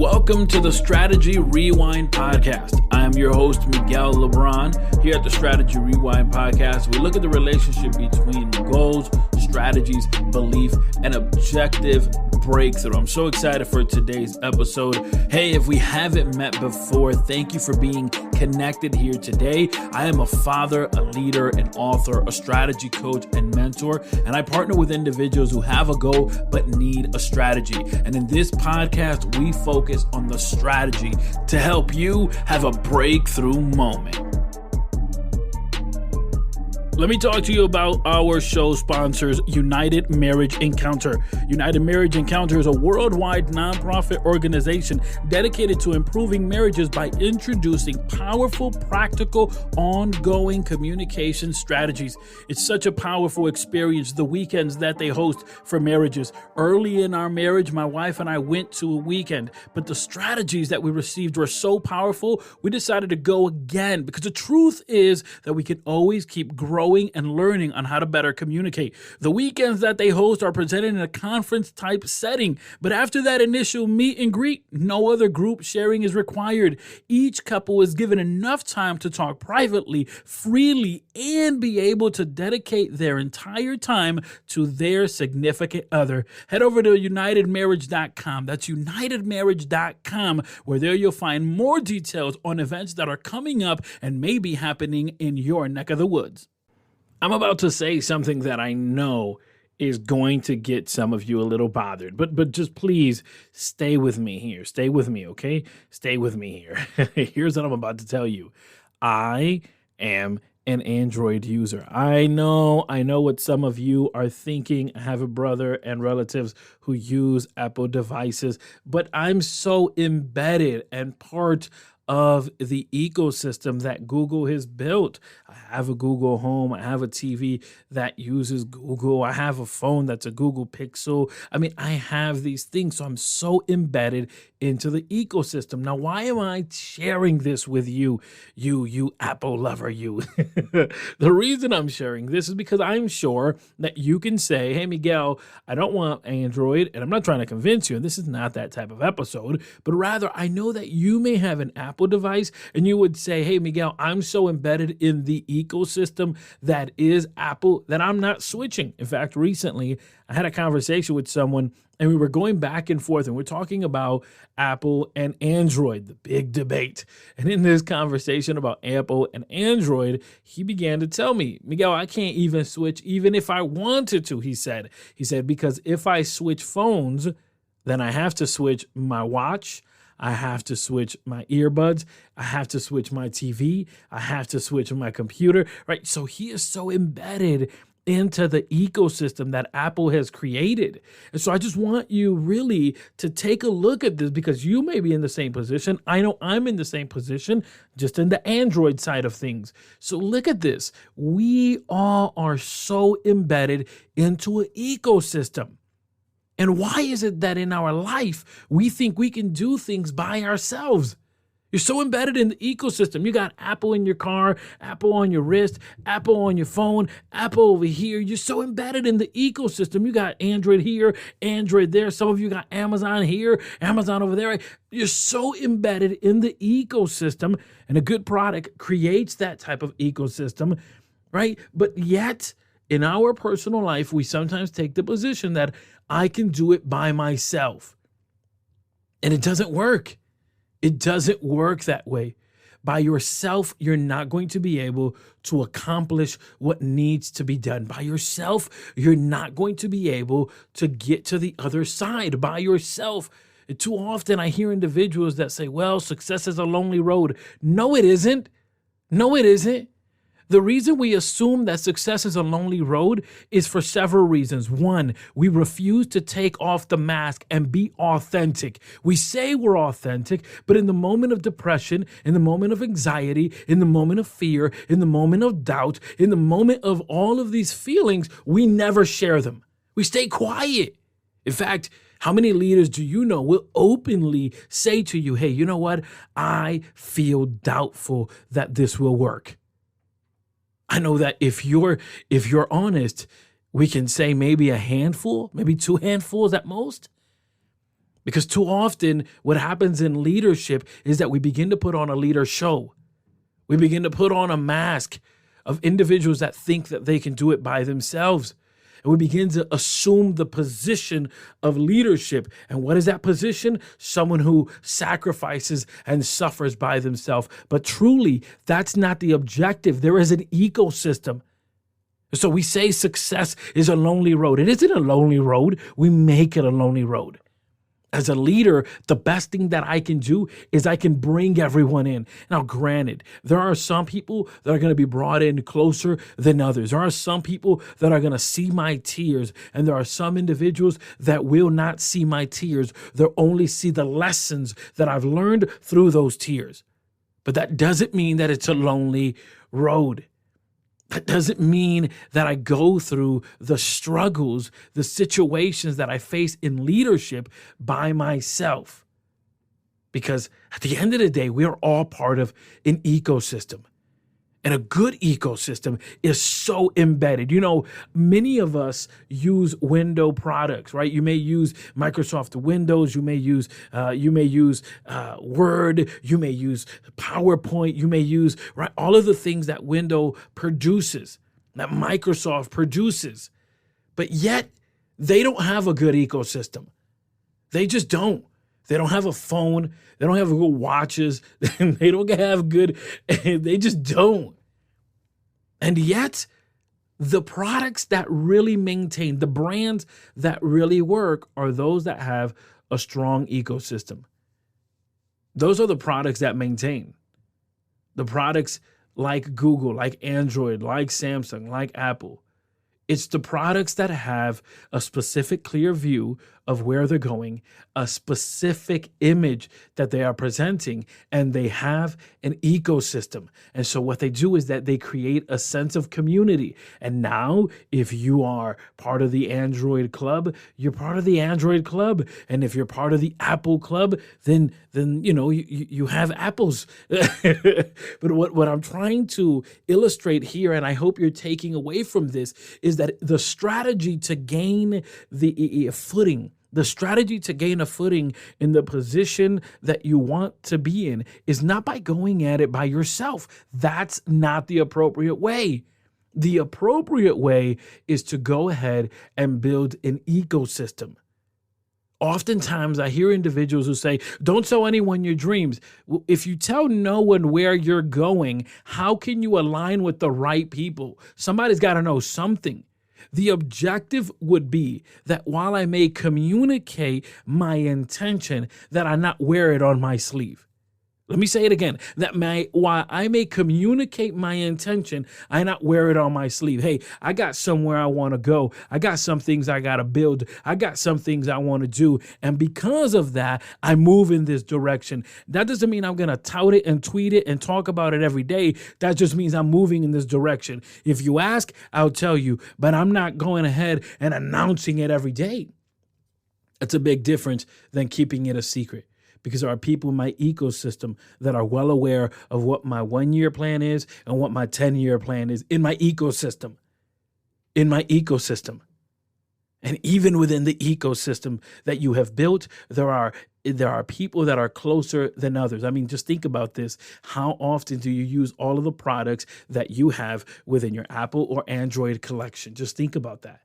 Welcome to the Strategy Rewind Podcast. I am your host, Miguel Lebron. Here at the Strategy Rewind Podcast, we look at the relationship between goals, strategies, belief, and objective breakthrough. I'm so excited for today's episode. Hey, if we haven't met before, thank you for being connected here today. I am a father, a leader, an author, a strategy coach, and mentor, and I partner with individuals who have a goal but need a strategy. And in this podcast, we focus on the strategy to help you have a breakthrough moment. Let me talk to you about our show sponsors, United Marriage Encounter. United Marriage Encounter is a worldwide nonprofit organization dedicated to improving marriages by introducing powerful, practical, ongoing communication strategies. It's such a powerful experience, the weekends that they host for marriages. Early in our marriage, my wife and I went to a weekend, but the strategies that we received were so powerful, we decided to go again because the truth is that we can always keep growing and learning on how to better communicate. The weekends that they host are presented in a conference type setting, but after that initial meet and greet, no other group sharing is required. Each couple is given enough time to talk privately, freely, and be able to dedicate their entire time to their significant other. Head over to unitedmarriage.com. That's unitedmarriage.com, where there you'll find more details on events that are coming up and may be happening in your neck of the woods. I'm about to say something that I know is going to get some of you a little bothered, but just please stay with me here. Stay with me, okay? Stay with me here. Here's what I'm about to tell you. I am an Android user. I know what some of you are thinking. I have a brother and relatives who use Apple devices, but I'm so embedded and part of the ecosystem that Google has built. I have a Google Home. I have a TV that uses Google. I have a phone that's a Google Pixel. I mean, I have these things, so I'm so embedded into the ecosystem. Now, why am I sharing this with you Apple lover, you? The reason I'm sharing this is because I'm sure that you can say, hey, Miguel, I don't want Android, and I'm not trying to convince you, and this is not that type of episode, but rather I know that you may have an Apple device, and you would say, hey, Miguel, I'm so embedded in the ecosystem that is Apple that I'm not switching. In fact, recently, I had a conversation with someone, and we were going back and forth, and we're talking about Apple and Android, the big debate. And in this conversation about Apple and Android, he began to tell me, Miguel, I can't even switch even if I wanted to, he said. He said, because if I switch phones, then I have to switch my watch, I have to switch my earbuds, I have to switch my TV, I have to switch my computer, right? So he is so embedded into the ecosystem that Apple has created. And so I just want you really to take a look at this because you may be in the same position. I know I'm in the same position, just in the Android side of things. So look at this. We all are so embedded into an ecosystem. And why is it that in our life, we think we can do things by ourselves? You're so embedded in the ecosystem. You got Apple in your car, Apple on your wrist, Apple on your phone, Apple over here. You're so embedded in the ecosystem. You got Android here, Android there. Some of you got Amazon here, Amazon over there. You're so embedded in the ecosystem, and a good product creates that type of ecosystem, right? But yet, in our personal life, we sometimes take the position that I can do it by myself. And it doesn't work. It doesn't work that way. By yourself, you're not going to be able to accomplish what needs to be done. By yourself, you're not going to be able to get to the other side. By yourself. And too often I hear individuals that say, well, success is a lonely road. No, it isn't. No, it isn't. The reason we assume that success is a lonely road is for several reasons. One, we refuse to take off the mask and be authentic. We say we're authentic, but in the moment of depression, in the moment of anxiety, in the moment of fear, in the moment of doubt, in the moment of all of these feelings, we never share them. We stay quiet. In fact, how many leaders do you know will openly say to you, hey, you know what? I feel doubtful that this will work. I know that if you're honest, we can say maybe a handful, maybe 2 handfuls at most. Because too often what happens in leadership is that we begin to put on a leader show. We begin to put on a mask of individuals that think that they can do it by themselves. And we begin to assume the position of leadership. And what is that position? Someone who sacrifices and suffers by themselves. But truly, that's not the objective. There is an ecosystem. So we say success is a lonely road. It isn't a lonely road. We make it a lonely road. As a leader, the best thing that I can do is I can bring everyone in. Now, granted, there are some people that are going to be brought in closer than others. There are some people that are going to see my tears, and there are some individuals that will not see my tears. They'll only see the lessons that I've learned through those tears. But that doesn't mean that it's a lonely road. That doesn't mean that I go through the struggles, the situations that I face in leadership by myself. Because at the end of the day, we are all part of an ecosystem. And a good ecosystem is so embedded. You know, many of us use window products, right? You may use Microsoft Windows. You may use Word. You may use PowerPoint. You may use all of the things that Windows produces, that Microsoft produces. But yet, they don't have a good ecosystem. They just don't. They don't have a phone. They don't have good watches. They don't have good, they just don't. And yet, the products that really maintain, the brands that really work are those that have a strong ecosystem. Those are the products that maintain. The products like Google, like Android, like Samsung, like Apple. It's the products that have a specific clear view of where they're going, a specific image that they are presenting, and they have an ecosystem. And so what they do is that they create a sense of community. And now, if you are part of the Android club, you're part of the Android club. And if you're part of the Apple club, then you know, you have apples. But what I'm trying to illustrate here, and I hope you're taking away from this, is that the strategy to gain the footing, the strategy to gain a footing in the position that you want to be in is not by going at it by yourself. That's not the appropriate way. The appropriate way is to go ahead and build an ecosystem. Oftentimes, I hear individuals who say, don't tell anyone your dreams. Well, if you tell no one where you're going, how can you align with the right people? Somebody's got to know something. The objective would be that while I may communicate my intention, that I not wear it on my sleeve. Let me say it again, that while I may communicate my intention, I not wear it on my sleeve. Hey, I got somewhere I want to go. I got some things I got to build. I got some things I want to do. And because of that, I move in this direction. That doesn't mean I'm going to tout it and tweet it and talk about it every day. That just means I'm moving in this direction. If you ask, I'll tell you, but I'm not going ahead and announcing it every day. It's a big difference than keeping it a secret. Because there are people in my ecosystem that are well aware of what my 1-year plan is and what my 10-year plan is in my ecosystem. In my ecosystem. And even within the ecosystem that you have built, there are people that are closer than others. I mean, just think about this. How often do you use all of the products that you have within your Apple or Android collection? Just think about that.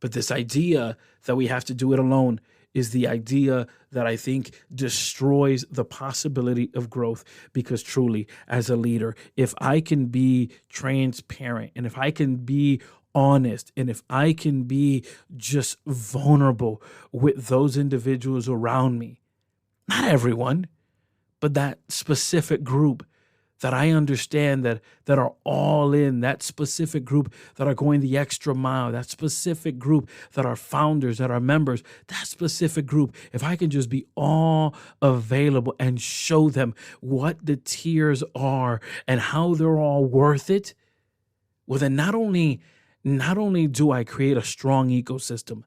But this idea that we have to do it alone is the idea that I think destroys the possibility of growth. Because truly, as a leader, if I can be transparent and if I can be honest and if I can be just vulnerable with those individuals around me, not everyone, but that specific group that I understand that are all in, that specific group that are going the extra mile, that specific group that are founders, that are members, that specific group, if I can just be all available and show them what the tiers are and how they're all worth it, well, then not only do I create a strong ecosystem,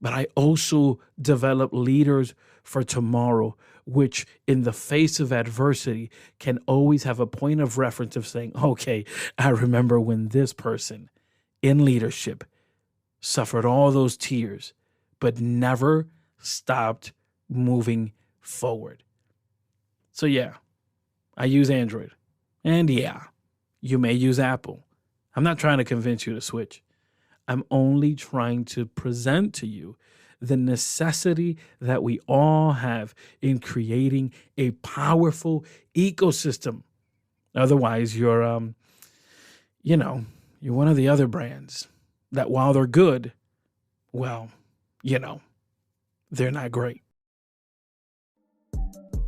but I also develop leaders for tomorrow, which in the face of adversity can always have a point of reference of saying, okay, I remember when this person in leadership suffered all those tears, but never stopped moving forward. So yeah, I use Android. And yeah, you may use Apple. I'm not trying to convince you to switch. I'm only trying to present to you the necessity that we all have in creating a powerful ecosystem. Otherwise, you're one of the other brands that while they're good, well, they're not great.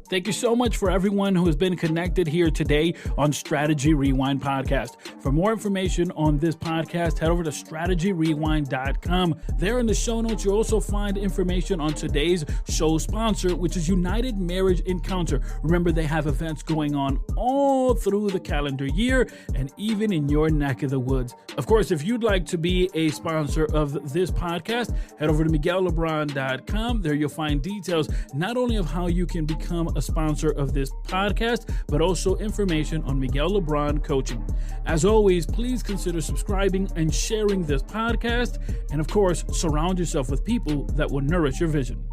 Thank you so much for everyone who has been connected here today on Strategy Rewind Podcast. For more information on this podcast, head over to strategyrewind.com. There in the show notes, you'll also find information on today's show sponsor, which is United Marriage Encounter. Remember, they have events going on all through the calendar year and even in your neck of the woods. Of course, if you'd like to be a sponsor of this podcast, head over to MiguelLebron.com. There you'll find details not only of how you can become a sponsor of this podcast, but also information on Miguel Lebron coaching. As always, please consider subscribing and sharing this podcast. And of course, surround yourself with people that will nourish your vision.